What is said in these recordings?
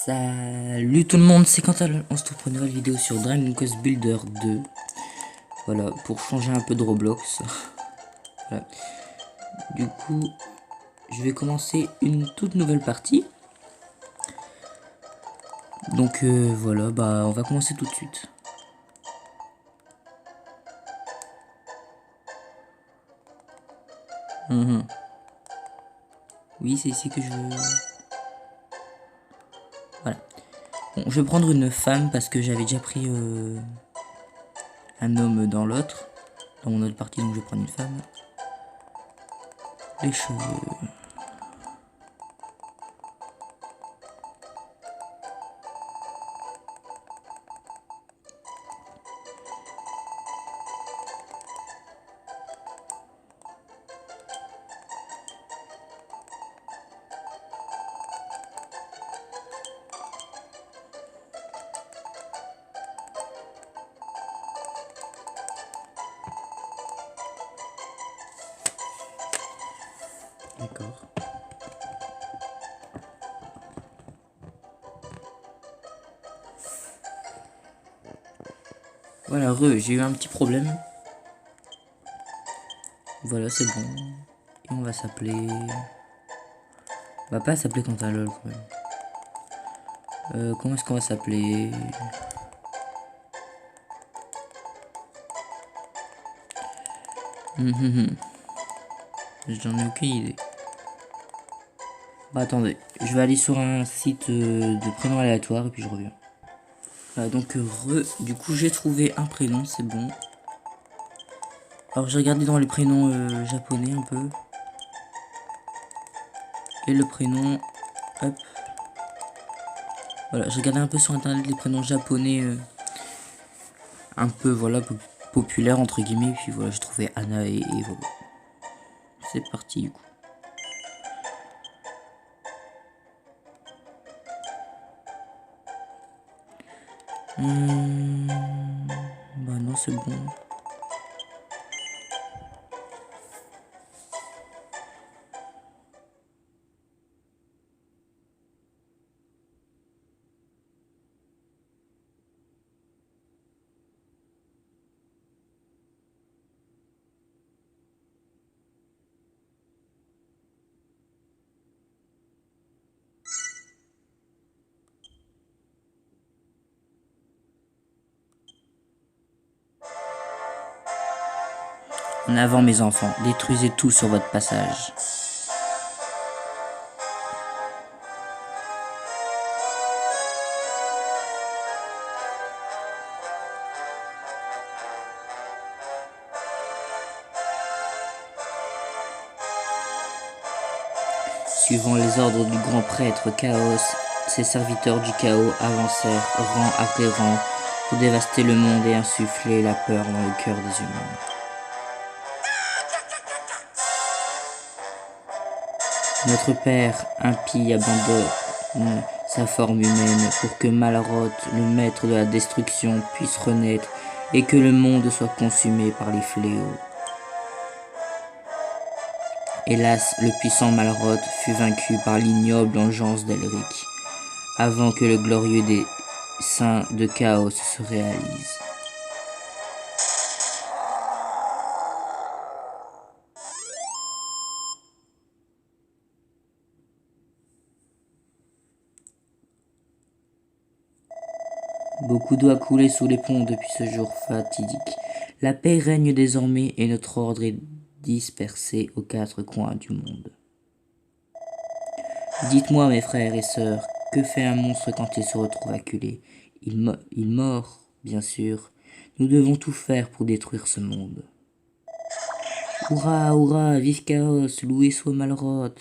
Salut tout le monde, c'est Quentin, on se retrouve pour une nouvelle vidéo sur Dragon Quest Builder 2. Voilà, pour changer un peu de Roblox. Voilà. Du coup, je vais commencer une toute nouvelle partie. Donc voilà, bah on va commencer tout de suite. Oui, c'est ici que je veux. Voilà. Bon, je vais prendre une femme parce que j'avais déjà pris un homme dans l'autre. Dans mon autre partie, donc je vais prendre une femme. Les cheveux. D'accord. Voilà, j'ai eu un petit problème. Voilà, c'est bon. Et on va s'appeler... On va pas s'appeler Quentin LOL quand même. Comment est-ce qu'on va s'appeler? J'en ai aucune idée. Bah attendez, je vais aller sur un site de prénoms aléatoires et puis je reviens. Donc du coup j'ai trouvé un prénom, c'est bon. Alors j'ai regardé dans les prénoms japonais un peu. Et le prénom, hop. Voilà, j'ai regardé un peu sur internet les prénoms japonais un peu voilà populaires entre guillemets. Puis voilà, j'ai trouvé Anna et voilà. C'est parti du coup. Bah non, c'est bon. En avant mes enfants, détruisez tout sur votre passage. Suivant les ordres du grand prêtre Chaos, ses serviteurs du chaos avancèrent rang après rang pour dévaster le monde et insuffler la peur dans le cœur des humains. Notre père impie abandonne sa forme humaine pour que Malroth, le maître de la destruction, puisse renaître et que le monde soit consumé par les fléaux. Hélas, le puissant Malroth fut vaincu par l'ignoble engeance d'Elric, avant que le glorieux dessein de Chaos se réalise. Beaucoup d'eau a coulé sous les ponts depuis ce jour fatidique. La paix règne désormais et notre ordre est dispersé aux quatre coins du monde. Dites-moi, mes frères et sœurs, que fait un monstre quand il se retrouve acculé? Il mord, bien sûr. Nous devons tout faire pour détruire ce monde. Hurrah, hurrah, vive Chaos, loué soit Malroth.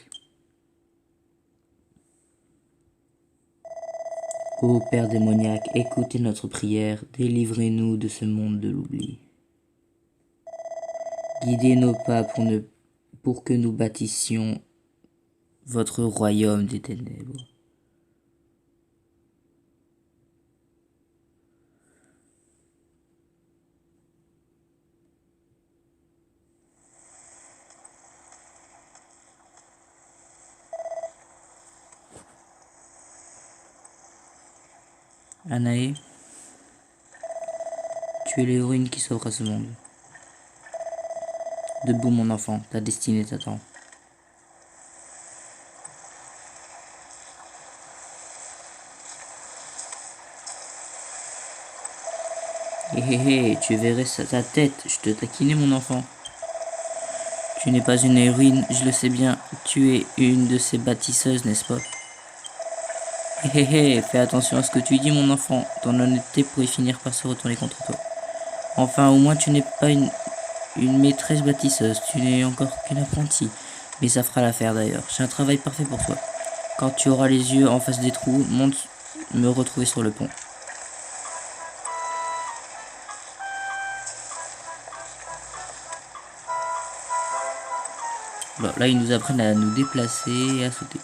Ô Père démoniaque, écoutez notre prière, délivrez-nous de ce monde de l'oubli. Guidez nos pas pour que nous bâtissions votre royaume des ténèbres. Anae, tu es l'héroïne qui sauvera ce monde. Debout mon enfant, ta destinée t'attend. Hé hé hé, tu verrais ta tête, je te taquinais mon enfant. Tu n'es pas une héroïne, je le sais bien. Tu es une de ces bâtisseuses, n'est-ce pas? Hé hé hé, fais attention à ce que tu dis mon enfant. Ton honnêteté pourrait finir par se retourner contre toi. Enfin, au moins tu n'es pas une maîtresse bâtisseuse. Tu n'es encore qu'une apprentie. Mais ça fera l'affaire d'ailleurs. J'ai un travail parfait pour toi. Quand tu auras les yeux en face des trous, monte me retrouver sur le pont. Bon, là, ils nous apprennent à nous déplacer et à sauter.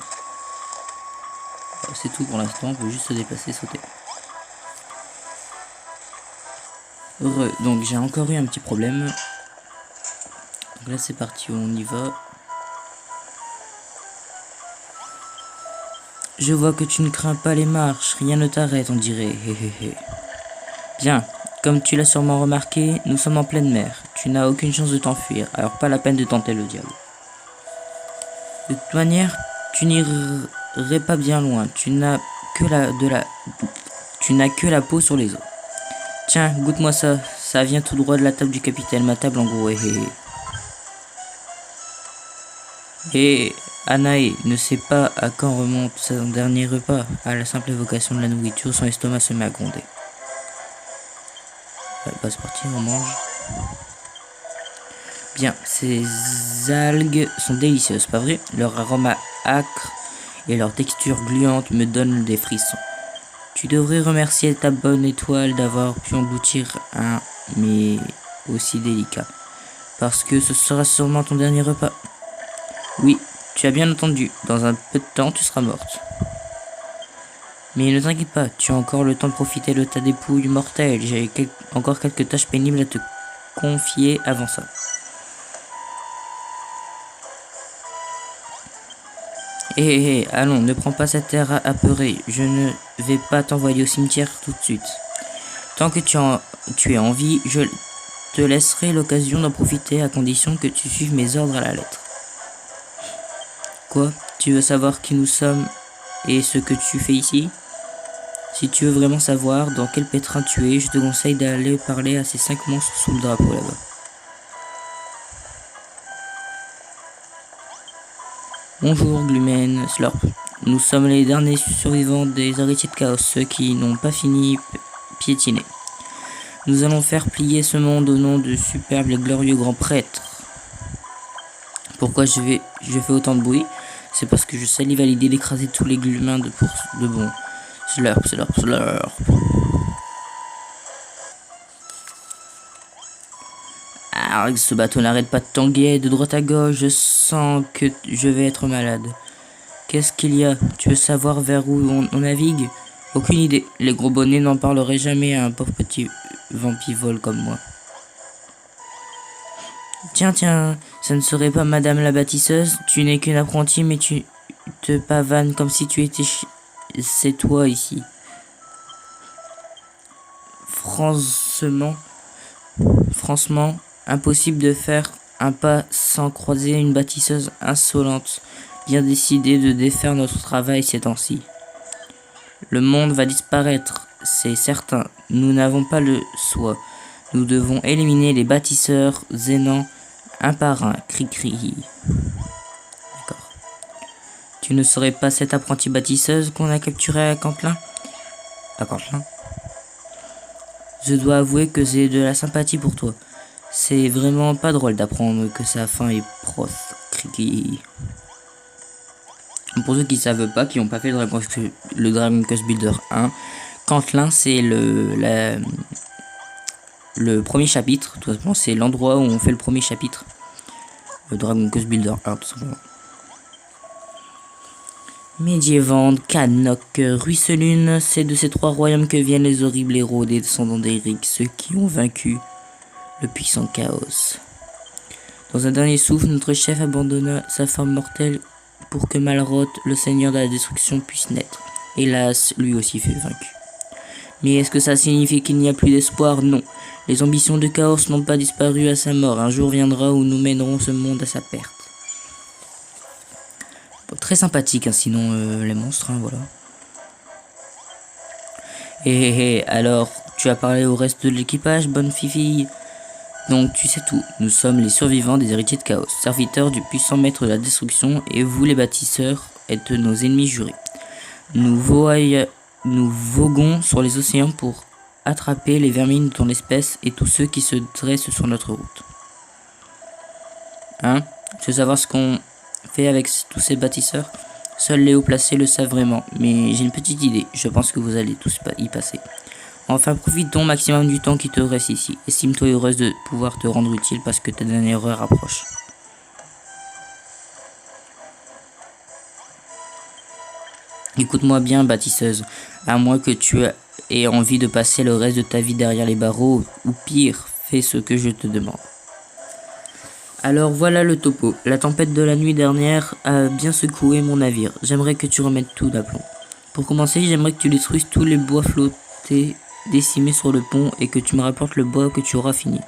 C'est tout pour l'instant, on peut juste se déplacer et sauter. Heureux, donc j'ai encore eu un petit problème. Donc là c'est parti, on y va. Je vois que tu ne crains pas les marches, rien ne t'arrête on dirait. Bien, comme tu l'as sûrement remarqué, nous sommes en pleine mer. Tu n'as aucune chance de t'enfuir, alors pas la peine de tenter le diable. De toute manière, tu n'irais pas bien loin. Tu n'as que la peau sur les os. Tiens, goûte-moi ça. Ça vient tout droit de la table du capitaine. Ma table en gros. Et Anae ne sait pas à quand remonte son dernier repas. À la simple évocation de la nourriture, son estomac se met à gronder. Bah c'est parti, on mange. Bien, ces algues sont délicieuses, pas vrai? Leur arôme âcre et leur texture gluante me donnent des frissons. Tu devrais remercier ta bonne étoile d'avoir pu engloutir un, mais aussi délicat. Parce que ce sera sûrement ton dernier repas. Oui, tu as bien entendu, dans un peu de temps tu seras morte. Mais ne t'inquiète pas, tu as encore le temps de profiter de ta dépouille mortelle. J'ai encore quelques tâches pénibles à te confier avant ça. Hé, allons, ne prends pas cet air apeuré. Je ne vais pas t'envoyer au cimetière tout de suite. Tant que tu es en vie, je te laisserai l'occasion d'en profiter à condition que tu suives mes ordres à la lettre. Quoi? Tu veux savoir qui nous sommes et ce que tu fais ici? Si tu veux vraiment savoir dans quel pétrin tu es, je te conseille d'aller parler à ces 5 monstres sous le drapeau là-bas. Bonjour Glumen, Slurp. Nous sommes les derniers survivants des héritiers de Chaos, ceux qui n'ont pas fini piétiner. Nous allons faire plier ce monde au nom du superbe et glorieux grand prêtre. Pourquoi je fais autant de bruit? C'est parce que je salive à l'idée d'écraser tous les glumins de bon. Slurp, slurp, slurp. Ah, ce bateau n'arrête pas de tanguer de droite à gauche, je sens que je vais être malade. Qu'est-ce qu'il y a? Tu veux savoir vers où on navigue? Aucune idée, les gros bonnets n'en parleraient jamais à un pauvre petit vampivole comme moi. Tiens, ça ne serait pas madame la bâtisseuse? Tu n'es qu'une apprentie mais tu te pavanes comme si tu étais c'est toi ici. Franchement, impossible de faire un pas sans croiser une bâtisseuse insolente, bien décidée de défaire notre travail ces temps-ci. Le monde va disparaître, c'est certain. Nous n'avons pas le choix. Nous devons éliminer les bâtisseurs zénants un par un. Cri-cri. D'accord. Tu ne serais pas cette apprentie bâtisseuse qu'on a capturée à Cantlin? À Cantlin? Je dois avouer que j'ai de la sympathie pour toi. C'est vraiment pas drôle d'apprendre que sa fin est proche. Cri-cri. Pour ceux qui ne savent pas, qui n'ont pas fait le Dragon Quest Builder 1, Cantlin c'est le premier chapitre, tout simplement c'est l'endroit où on fait le premier chapitre. Le Dragon Quest Builder 1 tout simplement. Médiévande, Cannock, Ruisselune, c'est de ces 3 royaumes que viennent les horribles héros des descendants d'Eric, ceux qui ont vaincu le puissant chaos. Dans un dernier souffle, notre chef abandonna sa forme mortelle pour que Malroth, le seigneur de la destruction, puisse naître. Hélas, lui aussi fut vaincu. Mais est-ce que ça signifie qu'il n'y a plus d'espoir? Non. Les ambitions de Chaos n'ont pas disparu à sa mort. Un jour viendra où nous mènerons ce monde à sa perte. Bon, très sympathique, hein, sinon les monstres, hein, voilà. Alors, tu as parlé au reste de l'équipage, bonne Fifi? Donc tu sais tout, nous sommes les survivants des héritiers de Chaos, serviteurs du puissant maître de la destruction, et vous les bâtisseurs êtes nos ennemis jurés. Nous voguons sur les océans pour attraper les vermines de ton espèce et tous ceux qui se dressent sur notre route. Hein? Tu veux savoir ce qu'on fait avec tous ces bâtisseurs? Seuls les hauts placés le savent vraiment, mais j'ai une petite idée, je pense que vous allez tous y passer. Enfin, profite donc maximum du temps qui te reste ici. Estime-toi heureuse de pouvoir te rendre utile parce que ta dernière heure approche. Écoute-moi bien, bâtisseuse. À moins que tu aies envie de passer le reste de ta vie derrière les barreaux, ou pire, fais ce que je te demande. Alors voilà le topo. La tempête de la nuit dernière a bien secoué mon navire. J'aimerais que tu remettes tout d'aplomb. Pour commencer, j'aimerais que tu détruises tous les bois flottés décimé sur le pont et que tu me rapportes le bois que tu auras fini.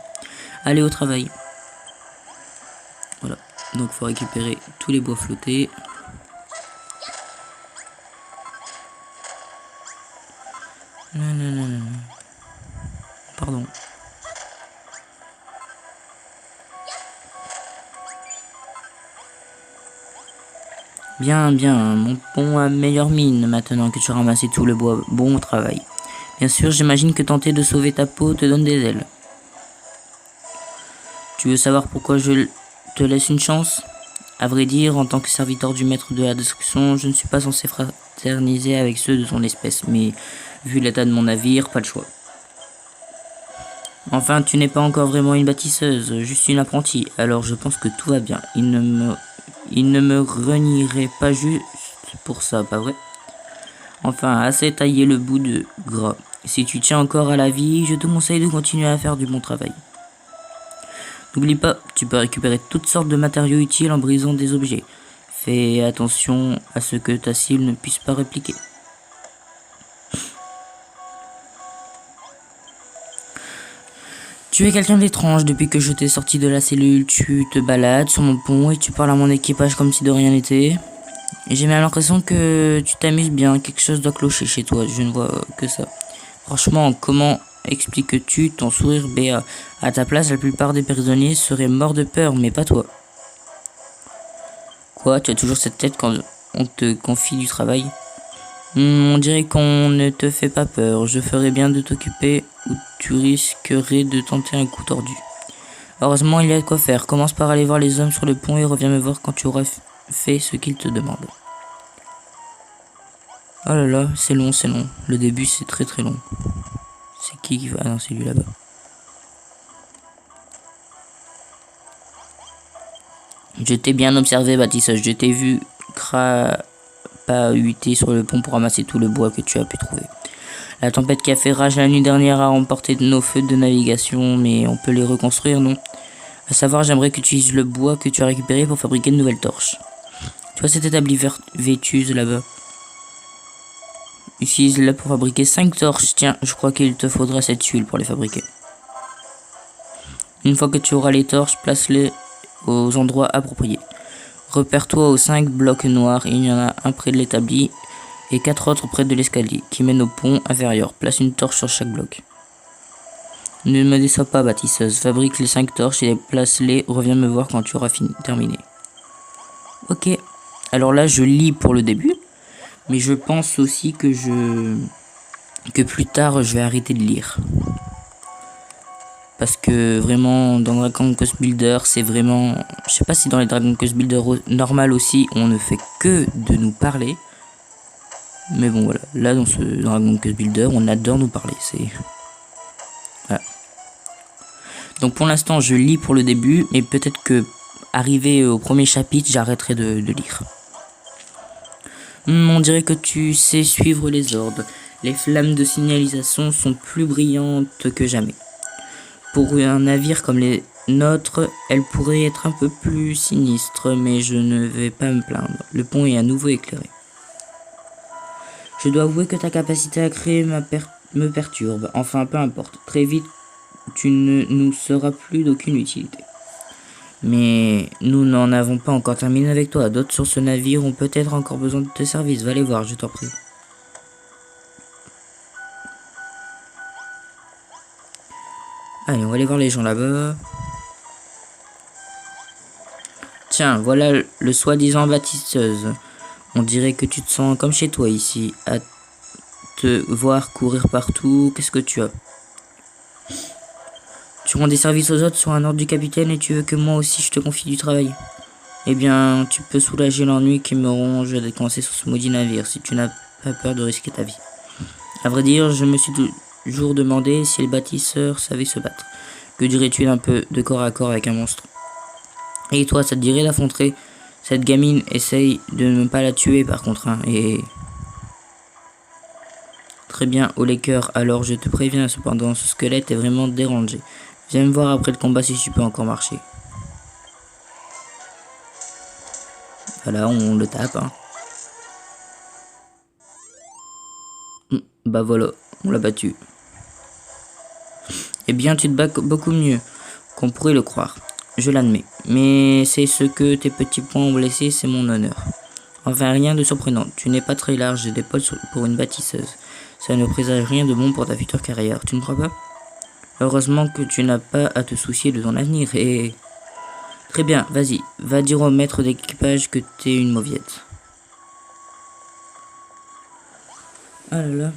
Allez au travail. Voilà, donc faut récupérer tous les bois flottés. Pardon. Bien, mon pont a meilleure mine maintenant que tu as ramassé tout le bois. Bon travail. Bien sûr, j'imagine que tenter de sauver ta peau te donne des ailes. Tu veux savoir pourquoi je te laisse une chance? À vrai dire, en tant que serviteur du maître de la destruction, je ne suis pas censé fraterniser avec ceux de ton espèce, mais vu l'état de mon navire, pas le choix. Enfin, tu n'es pas encore vraiment une bâtisseuse, juste une apprentie, alors je pense que tout va bien. Il ne me renierait pas juste pour ça, pas vrai? Enfin, assez taillé le bout de gras. Si tu tiens encore à la vie, je te conseille de continuer à faire du bon travail. N'oublie pas, tu peux récupérer toutes sortes de matériaux utiles en brisant des objets. Fais attention à ce que ta cible ne puisse pas répliquer. Tu es quelqu'un d'étrange depuis que je t'ai sorti de la cellule. Tu te balades sur mon pont et tu parles à mon équipage comme si de rien n'était. Et j'ai même l'impression que tu t'amuses bien, quelque chose doit clocher chez toi, je ne vois que ça. Franchement, comment expliques-tu ton sourire béat? À ta place, la plupart des prisonniers seraient morts de peur, mais pas toi. Quoi, tu as toujours cette tête quand on te confie du travail? On dirait qu'on ne te fait pas peur, je ferais bien de t'occuper ou tu risquerais de tenter un coup tordu. Heureusement, il y a de quoi faire. Commence par aller voir les hommes sur le pont et reviens me voir quand tu auras fait ce qu'ils te demandent. Oh là là, c'est long. Le début, c'est très long. C'est qui va... Ah non, c'est lui là-bas. Je t'ai bien observé, Baptiste. Je t'ai vu crapahuter sur le pont pour ramasser tout le bois que tu as pu trouver. La tempête qui a fait rage la nuit dernière a emporté nos feux de navigation, mais on peut les reconstruire, non? À savoir, j'aimerais que tu utilises le bois que tu as récupéré pour fabriquer de nouvelles torches. Tu vois cette établie vétueuse là-bas? Utilise-la pour fabriquer 5 torches. Tiens, je crois qu'il te faudra cette huile pour les fabriquer. Une fois que tu auras les torches, place-les aux endroits appropriés. Repère-toi aux 5 blocs noirs. Il y en a un près de l'établi et 4 autres près de l'escalier qui mène au pont inférieur. Place une torche sur chaque bloc. Ne me déçois pas, bâtisseuse. Fabrique les 5 torches et place-les. Reviens me voir quand tu auras terminé. Ok. Alors là, je lis pour le début. Mais je pense aussi que plus tard, je vais arrêter de lire. Parce que vraiment, dans Dragon Quest Builder, c'est vraiment... Je sais pas si dans les Dragon Quest Builder normal aussi, on ne fait que de nous parler. Mais bon, voilà. Là, dans ce Dragon Quest Builder, on adore nous parler. C'est... Voilà. Donc pour l'instant, je lis pour le début. Mais peut-être que, arrivé au premier chapitre, j'arrêterai de lire. On dirait que tu sais suivre les ordres. Les flammes de signalisation sont plus brillantes que jamais. Pour un navire comme les nôtres, elles pourraient être un peu plus sinistres, mais je ne vais pas me plaindre. Le pont est à nouveau éclairé. Je dois avouer que ta capacité à créer me perturbe. Enfin, peu importe. Très vite, tu ne nous seras plus d'aucune utilité. Mais nous n'en avons pas encore terminé avec toi. D'autres sur ce navire ont peut-être encore besoin de tes services. Va les voir, je t'en prie. Allez, on va aller voir les gens là-bas. Tiens, voilà le soi-disant bâtisseuse. On dirait que tu te sens comme chez toi ici, à te voir courir partout. Qu'est-ce que tu as? Tu rends des services aux autres sur un ordre du capitaine et tu veux que moi aussi je te confie du travail. Eh bien, tu peux soulager l'ennui qui me ronge d'être coincé sur ce maudit navire si tu n'as pas peur de risquer ta vie. À vrai dire, je me suis toujours demandé si les bâtisseurs savaient se battre. Que dirais-tu d'un peu de corps à corps avec un monstre? Et toi, ça te dirait d'affronter cette gamine? Essaye de ne pas la tuer par contre, hein, et... Très bien, au cœur. Alors je te préviens, cependant, ce squelette est vraiment dérangé. Viens me voir après le combat si tu peux encore marcher. Voilà, on le tape, hein. Bah voilà, on l'a battu. Eh bien, tu te bats beaucoup mieux qu'on pourrait le croire. Je l'admets. Mais c'est ce que tes petits poings ont blessé, c'est mon honneur. Enfin, rien de surprenant. Tu n'es pas très large d'épaules pour une bâtisseuse. Ça ne présage rien de bon pour ta future carrière, tu ne crois pas? Heureusement que tu n'as pas à te soucier de ton avenir et... Très bien, vas-y, va dire au maître d'équipage que t'es une mauviette. Ah là là.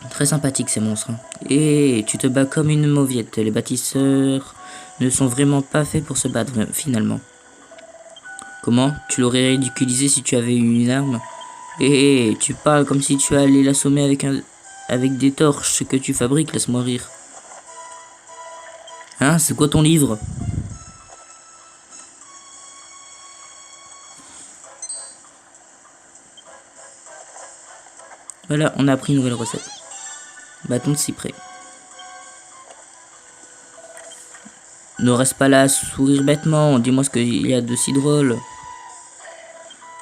Très sympathique ces monstres. Hein. Et tu te bats comme une mauviette. Les bâtisseurs ne sont vraiment pas faits pour se battre finalement. Comment? Tu l'aurais ridiculisé si tu avais eu une arme? Et tu parles comme si tu allais l'assommer avec des torches que tu fabriques, laisse-moi rire. Hein, c'est quoi ton livre? Voilà, on a appris une nouvelle recette. Bâton de cyprès. Ne reste pas là à sourire bêtement, dis-moi ce qu'il y a de si drôle.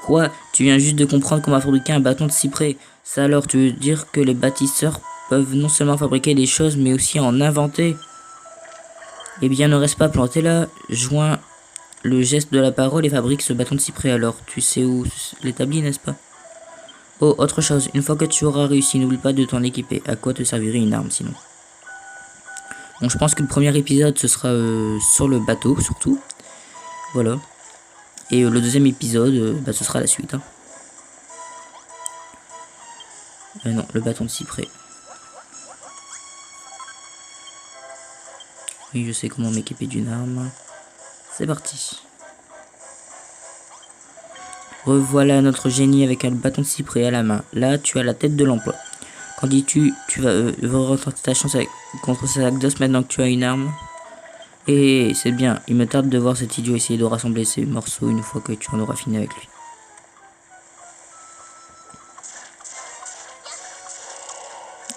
Quoi? Tu viens juste de comprendre comment fabriquer un bâton de cyprès. Ça alors, tu veux dire que les bâtisseurs peuvent non seulement fabriquer des choses, mais aussi en inventer? Eh bien, ne reste pas planté là, joins le geste de la parole et fabrique ce bâton de cyprès. Alors, tu sais où l'établir, n'est-ce pas? Oh, autre chose, une fois que tu auras réussi, n'oublie pas de t'en équiper. À quoi te servirait une arme sinon? Bon, je pense que le premier épisode, ce sera sur le bateau, surtout. Voilà. Et le deuxième épisode, bah, ce sera la suite. Hein. Non, le bâton de cyprès. Oui, je sais comment m'équiper d'une arme. C'est parti. Revoilà notre génie avec un bâton de cyprès à la main. Là, tu as la tête de l'emploi. Qu'en dis-tu? Tu vas retenter ta chance contre Sagdos maintenant que tu as une arme? Et c'est bien, il me tarde de voir cet idiot essayer de rassembler ses morceaux une fois que tu en auras fini avec lui.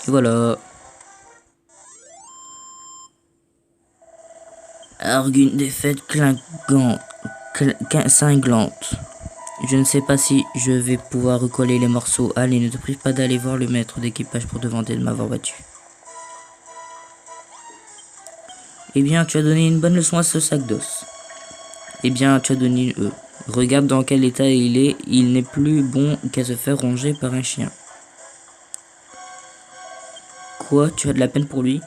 Et voilà. Argune défaite cinglante. Je ne sais pas si je vais pouvoir recoller les morceaux. Allez, ne te prive pas d'aller voir le maître d'équipage pour te vanter de m'avoir battu. Eh bien, tu as donné une bonne leçon à ce sac d'os. Eh bien, tu as donné... regarde dans quel état il est. Il n'est plus bon qu'à se faire ronger par un chien. Quoi? Tu as de la peine pour lui?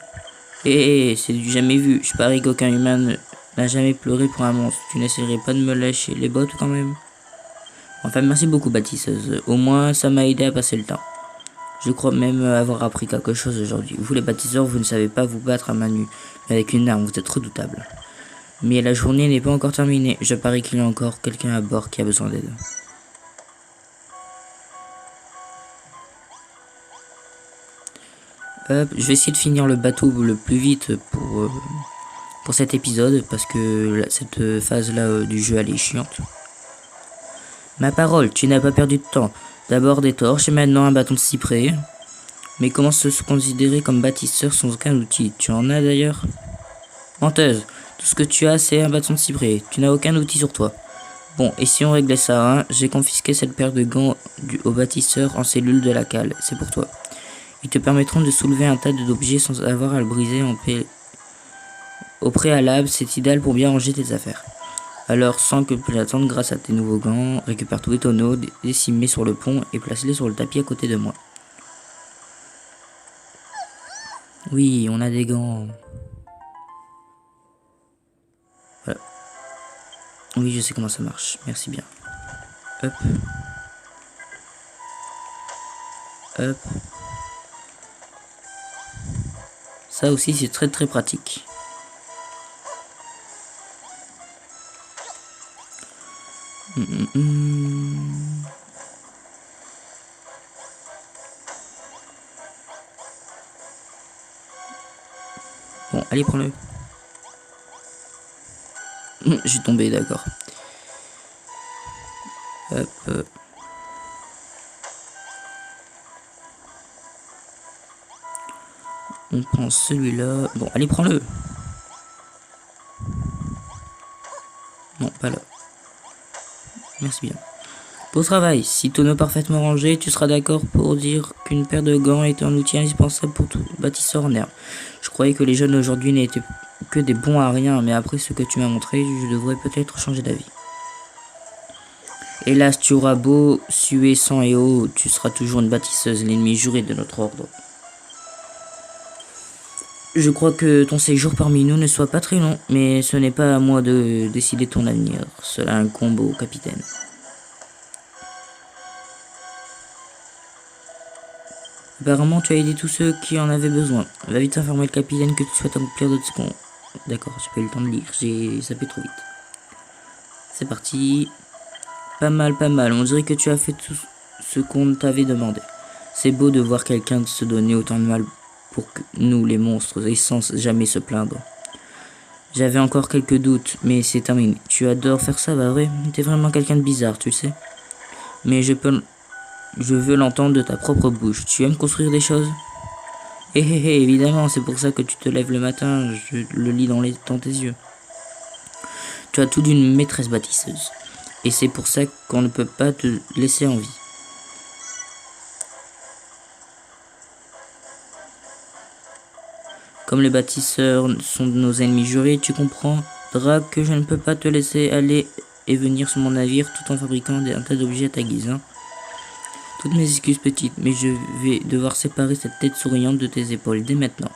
C'est du jamais vu. Je parie qu'aucun humain n'a jamais pleuré pour un monstre. Tu n'essaierais pas de me lâcher les bottes quand même? Enfin, merci beaucoup, bâtisseuse. Au moins, ça m'a aidé à passer le temps. Je crois même avoir appris quelque chose aujourd'hui. Vous, les bâtisseurs, vous ne savez pas vous battre à main nue. Mais avec une arme, vous êtes redoutable. Mais la journée n'est pas encore terminée. Je parie qu'il y a encore quelqu'un à bord qui a besoin d'aide. Hop, je vais essayer de finir le bateau le plus vite pour cet épisode. Parce que cette phase-là du jeu, elle est chiante. Ma parole, tu n'as pas perdu de temps. D'abord des torches et maintenant un bâton de cyprès. Mais comment se considérer comme bâtisseur sans aucun outil? Tu en as d'ailleurs? Menteuse, tout ce que tu as c'est un bâton de cyprès. Tu n'as aucun outil sur toi. Bon, et si on réglait ça, hein, j'ai confisqué cette paire de gants au bâtisseur en cellule de la cale. C'est pour toi. Ils te permettront de soulever un tas d'objets sans avoir à le briser au préalable. C'est idéal pour bien ranger tes affaires. Alors, sans que plus attendre, grâce à tes nouveaux gants, récupère tous les tonneaux décimés sur le pont et place-les sur le tapis à côté de moi. Oui, on a des gants. Voilà. Oui, je sais comment ça marche. Merci bien. Hop. Hop. Ça aussi, c'est très très pratique. Bon, allez, prends-le. Je suis tombé, d'accord. Hop. On prend celui-là. Bon, allez, prends-le. Non, pas là. Merci bien. Beau travail. Si tonneau parfaitement rangé, tu seras d'accord pour dire qu'une paire de gants est un outil indispensable pour tout bâtisseur en herbe. Je croyais que les jeunes aujourd'hui n'étaient que des bons à rien, mais après ce que tu m'as montré, je devrais peut-être changer d'avis. Hélas, tu auras beau suer sang et eau, tu seras toujours une bâtisseuse, l'ennemi juré de notre ordre. Je crois que ton séjour parmi nous ne soit pas très long, mais ce n'est pas à moi de décider ton avenir. Cela incombe au capitaine. Apparemment, tu as aidé tous ceux qui en avaient besoin. Va vite informer le capitaine que tu souhaites accomplir d'autres secondes. D'accord, j'ai pas eu le temps de lire, j'ai zappé trop vite. C'est parti. Pas mal, pas mal. On dirait que tu as fait tout ce qu'on t'avait demandé. C'est beau de voir quelqu'un se donner autant de mal pour que nous, les monstres, et sans jamais se plaindre. J'avais encore quelques doutes, mais c'est terminé. Tu adores faire ça, bah vrai. T'es vraiment quelqu'un de bizarre, tu le sais. Mais je veux l'entendre de ta propre bouche. Tu aimes construire des choses? Évidemment, c'est pour ça que tu te lèves le matin. Je le lis dans tes yeux. Tu as tout d'une maîtresse bâtisseuse. Et c'est pour ça qu'on ne peut pas te laisser en vie. Comme les bâtisseurs sont nos ennemis jurés, tu comprendras que je ne peux pas te laisser aller et venir sur mon navire tout en fabriquant un tas d'objets à ta guise. Hein. Toutes mes excuses petites, mais je vais devoir séparer cette tête souriante de tes épaules dès maintenant.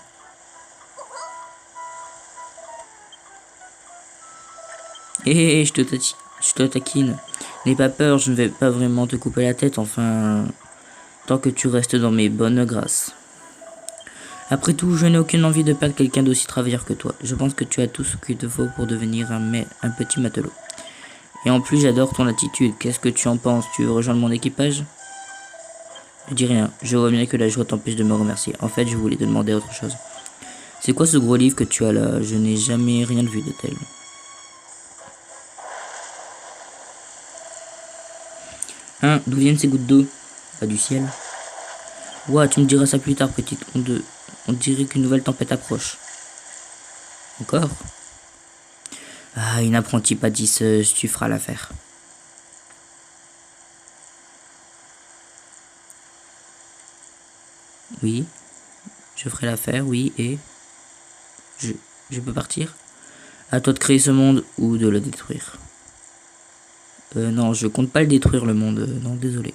Je te taquine. N'aie pas peur, je ne vais pas vraiment te couper la tête, enfin, tant que tu restes dans mes bonnes grâces. Après tout, je n'ai aucune envie de perdre quelqu'un d'aussi travailleur que toi. Je pense que tu as tout ce qu'il te faut pour devenir un petit matelot. Et en plus, j'adore ton attitude. Qu'est-ce que tu en penses? Tu veux rejoindre mon équipage? Ne dis rien. Je vois bien que la joie t'empêche de me remercier. En fait, je voulais te demander autre chose. C'est quoi ce gros livre que tu as là? Je n'ai jamais rien vu de tel. Hein? D'où viennent ces gouttes d'eau? Pas du ciel. Ouah, tu me diras ça plus tard, petite. On dirait qu'une nouvelle tempête approche. Encore? Ah, une apprentie pâtisseuse, tu feras l'affaire. Oui, je ferai l'affaire, oui, et... Je peux partir? À toi de créer ce monde ou de le détruire. Non, je compte pas le détruire, le monde. Non, désolé.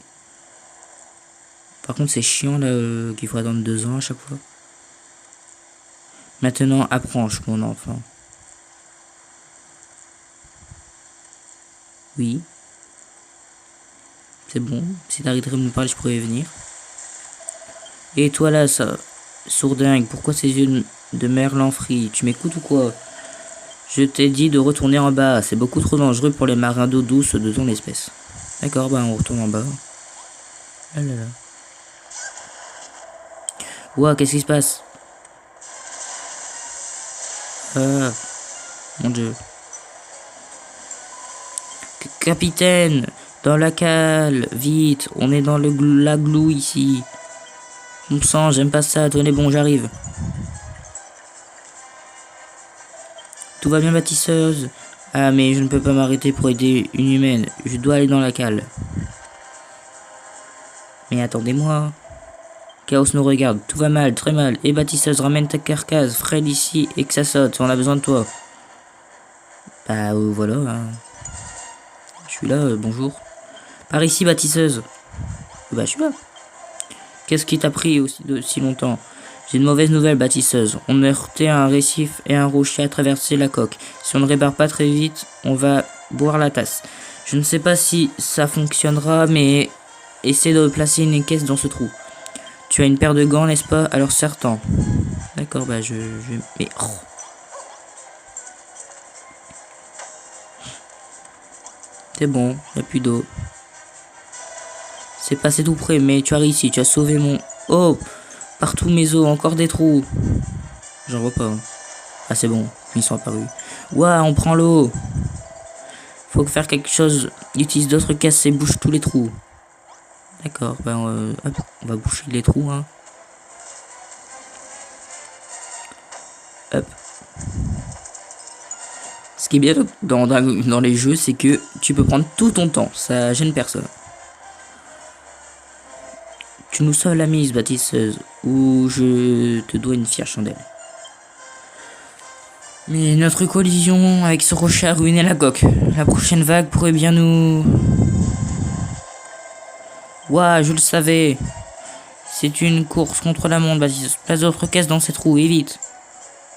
Par contre, c'est chiant, là, qu'il faut attendre 2 ans à chaque fois. Maintenant, approche, mon enfant. Oui. C'est bon. Si t'arrêterais de me parler, je pourrais venir. Et toi, là, ça... Sourdingue, pourquoi ces yeux de merlan frit? Tu m'écoutes ou quoi? Je t'ai dit de retourner en bas. C'est beaucoup trop dangereux pour les marins d'eau douce de ton espèce. D'accord, bah on retourne en bas. Ah là là. Ouah, qu'est-ce qui se passe? Ah, mon dieu. Capitaine, dans la cale, vite, on est dans la glou ici. Mon sang, j'aime pas ça, tenez bon, j'arrive. Tout va bien, bâtisseuse? Ah, mais je ne peux pas m'arrêter pour aider une humaine, je dois aller dans la cale. Mais attendez-moi. Chaos nous regarde. Tout va mal, très mal. Et bâtisseuse, ramène ta carcasse. Fred ici et que ça saute. On a besoin de toi. Bah voilà. Hein. Je suis là, bonjour. Par ici, bâtisseuse. Bah je suis là. Qu'est-ce qui t'a pris aussi de si longtemps? J'ai une mauvaise nouvelle, bâtisseuse. On a heurté un récif et un rocher a traversé la coque. Si on ne répare pas très vite, on va boire la tasse. Je ne sais pas si ça fonctionnera, mais essaie de placer une caisse dans ce trou. Tu as une paire de gants, n'est-ce pas? Alors serre-t'en. D'accord, bah je... Mais... Oh. C'est bon, il n'y a plus d'eau. C'est passé tout près, mais tu as réussi, tu as sauvé mon... Oh! Partout mes os, encore des trous. J'en vois pas. Hein. Ah c'est bon, ils sont apparus. Ouah, on prend l'eau. Faut faire quelque chose. Utilise d'autres caisses et bouche tous les trous. D'accord, ben hop, on va boucher les trous. Hein. Hop. Ce qui est bien dans les jeux, c'est que tu peux prendre tout ton temps. Ça gêne personne. Tu nous sauves la mise, bâtisseuse, ou je te dois une fière chandelle. Mais notre collision avec ce rocher a ruiné la coque. La prochaine vague pourrait bien nous... Ouah, je le savais. C'est une course contre la montre, bâtisseuse. Place d'autres caisses dans ces trous, et vite.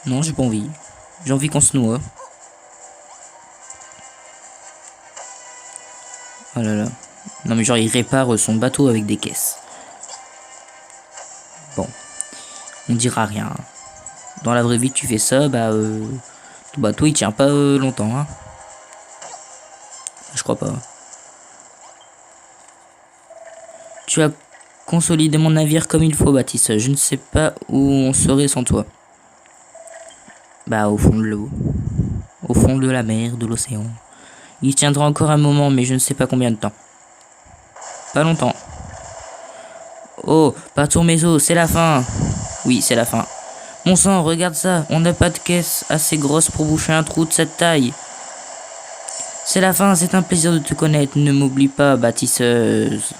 Non, j'ai pas envie. J'ai envie qu'on se noie. Oh là là. Non mais genre il répare son bateau avec des caisses. Bon, on dira rien. Dans la vraie vie tu fais ça, bah ton bateau il tient pas longtemps. Hein. Je crois pas. Tu as consolidé mon navire comme il faut, Baptiste. Je ne sais pas où on serait sans toi. Bah au fond de l'eau. Au fond de la mer, de l'océan. Il tiendra encore un moment, mais je ne sais pas combien de temps. Pas longtemps. Oh, pas tour mes os, c'est la fin. Oui, c'est la fin. Mon sang, regarde ça, on n'a pas de caisse assez grosse pour boucher un trou de cette taille. C'est la fin, c'est un plaisir de te connaître, ne m'oublie pas, bâtisseuse.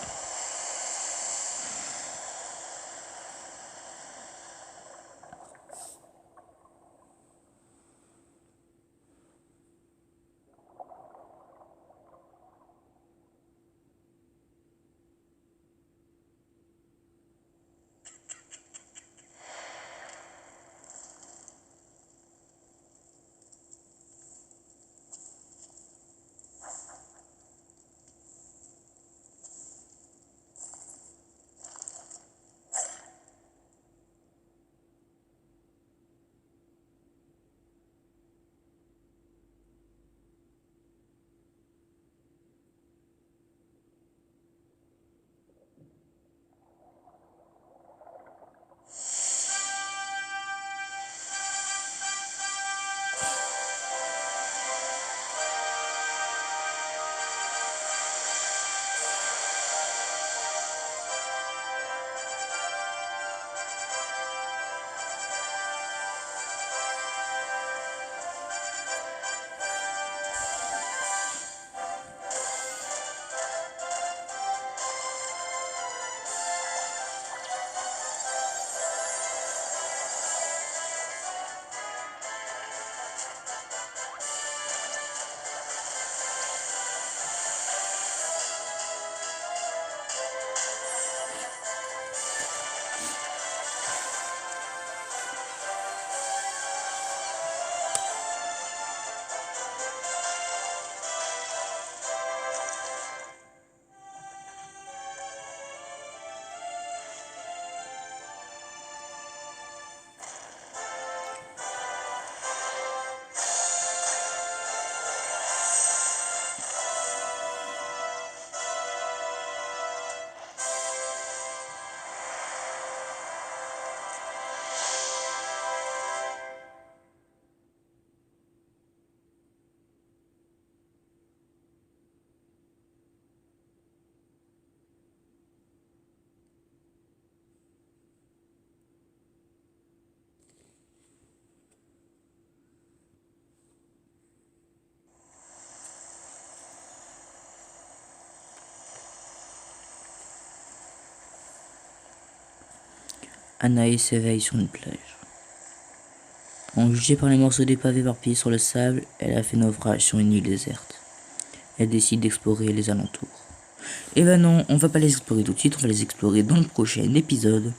Anaïs s'éveille sur une plage. En jugée par les morceaux d'épave éparpillés sur le sable, elle a fait naufrage sur une île déserte. Elle décide d'explorer les alentours. Et ben non, on va pas les explorer tout de suite, on va les explorer dans le prochain épisode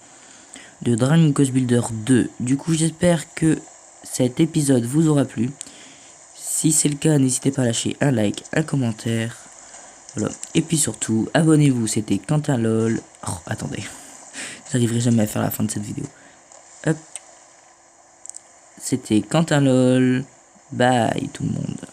de Dragon Quest Builder 2. Du coup, j'espère que cet épisode vous aura plu. Si c'est le cas, n'hésitez pas à lâcher un like, un commentaire. Voilà. Et puis surtout, abonnez-vous, c'était Quentin LOL. Oh, attendez, j'arriverai jamais à faire la fin de cette vidéo. Hop. C'était Quentin LOL. Bye tout le monde.